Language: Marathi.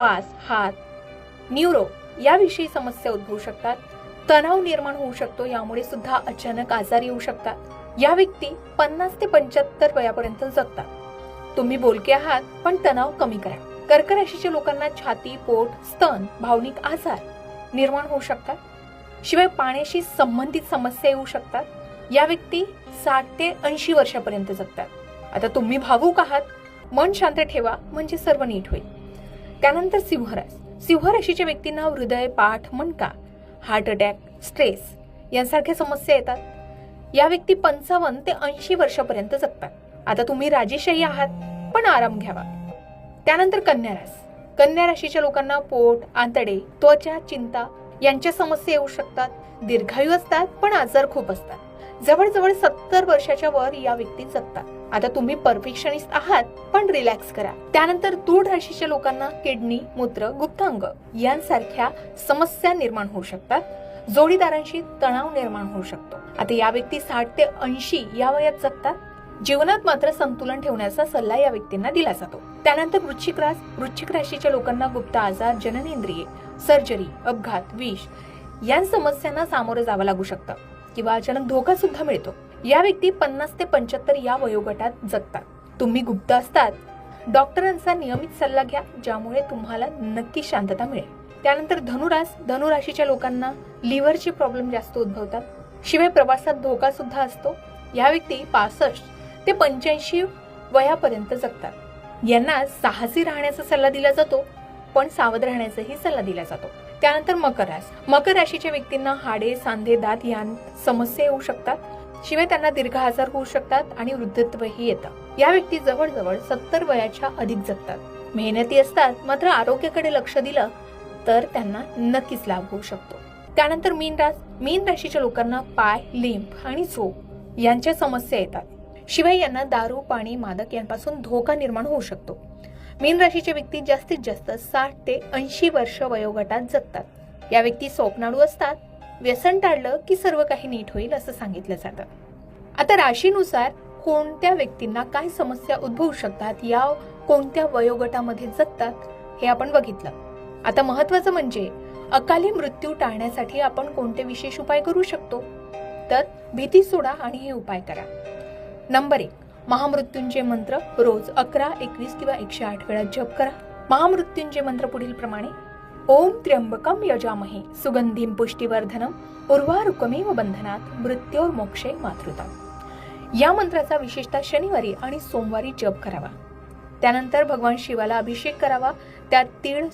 श्वास, हात, न्यूरो याविषयी समस्या उद्भवू शकतात. तणाव निर्माण होऊ शकतो, यामुळे सुद्धा अचानक आजार येऊ शकतात. या व्यक्ती 50 ते 75 वयापर्यंत जगतात. तुम्ही बोलके आहात, पण तणाव कमी करा. कर्क राशीच्या लोकांना छाती, पोट, स्तन, भावनिक आजार निर्माण होऊ शकतात. शिवाय पाण्याशी संबंधित समस्या येऊ शकतात. या व्यक्ती 60 ते 80 वर्षापर्यंत जगतात. आता तुम्ही भावूक आहात, मन शांत ठेवा, म्हणजे सर्व नीट होईल. त्यानंतर सिंह राशीच्या व्यक्तींना हृदय, पाठ, मणका, हार्ट अटॅक, स्ट्रेस यांसारख्या समस्या येतात. या व्यक्ती 55 ते 80 वर्षापर्यंत जगतात. आता तुम्ही राजेशाही आहात, पण आराम घ्यावा. त्यानंतर कन्या राशीच्या लोकांना पोट, आंतडे, त्वचा, चिंता यांच्या समस्या येऊ शकतात. दीर्घायू असतात, पण आजार खूप असतात. जवळजवळ 70 वर्षाच्या वर या व्यक्ती जगतात. आता तुम्ही परफेक्शनिस्ट आहात, पण रिलॅक्स करा. त्यानंतर तुळ राशीच्या लोकांना किडनी, मूत्र, गुप्तांग यांसारख्या समस्या निर्माण होऊ शकतात. जोडीदारांशी तणाव निर्माण होऊ शकतो. आता या व्यक्ती 60 ते 80 या वयात जगतात. जीवनात मात्र संतुलन ठेवण्याचा सल्ला या व्यक्तींना दिला जातो. त्यानंतर वृश्चिक राशीच्या लोकांना गुप्त आजार, जननेंद्रिये, सर्जरी, अपघात, विष या समस्यांना सामोरं जावं लागू शकतं किंवा अचानक धोका सुद्धा मिळतो. या व्यक्ती 50 ते 75 या वयोगटात जगतात. तुम्ही गुप्त असतात, डॉक्टरांचा नियमित सल्ला घ्या, ज्यामुळे तुम्हाला नक्की शांतता मिळेल. त्यानंतर धनुराशीच्या लोकांना लिव्हरचे प्रॉब्लेम जास्त उद्भवतात. शिवाय प्रवासात धोका सुद्धा असतो. या व्यक्ती 65 ते 85 वयापर्यंत जगतात. यांना साहसी राहण्याचा सल्ला दिला जातो, पण सावध राहण्याचाही सल्ला दिला जातो. त्यानंतर मकर राशीच्या व्यक्तींना हाडे, सांधे, दात यांत समस्या येऊ शकतात. शिवाय त्यांना दीर्घ आजार होऊ शकतात आणि वृद्धत्वही येतं. या व्यक्ती जवळजवळ 70 वयाच्या अधिक जगतात. मेहनती असतात, मात्र आरोग्याकडे लक्ष दिलं तर त्यांना नक्कीच लाभ होऊ शकतो. त्यानंतर मीन राशीच्या लोकांना पाय, लिंब आणि झोप यांच्या समस्या येतात. शिवाय यांना दारू, पाणी, मादक यांपासून धोका निर्माण होऊ शकतो. मीन राशीच्या व्यक्ती जास्तीत जास्त 60 ते 80 वर्ष वयोगटात जगतात. या व्यक्ती स्वप्नाळू असतात. व्यसन टाळलं की सर्व काही नीट होईल असं सांगितलं जातं. आता राशीनुसार कोणत्या व्यक्तींना काय समस्या उद्भवू शकतात, या कोणत्या वयोगटामध्ये जगतात हे आपण बघितलं. आता महत्वाचं म्हणजे अकाली मृत्यू टाळण्यासाठी आपण कोणते विशेष उपाय करू शकतो. तर भीती सोडा आणि हे उपाय करा. नंबर 1, महामृत्युंजय मंत्र रोज 11, 21 किंवा 108 वेळा जप करा. महामृत्युंजय मंत्र पुढील प्रमाणे: ओम त्र्यंबकम यजामहे सुगंधिम पुष्टिवर्धनम उर्वारुकमेव बंधनात मृत्योर्मोक्षे मातृता. या मंत्राचा विशेषतः शनिवारी आणि सोमवारी जप करावा. त्यानंतर भगवान शिवाला अभिषेक करावा. त्यात तीळ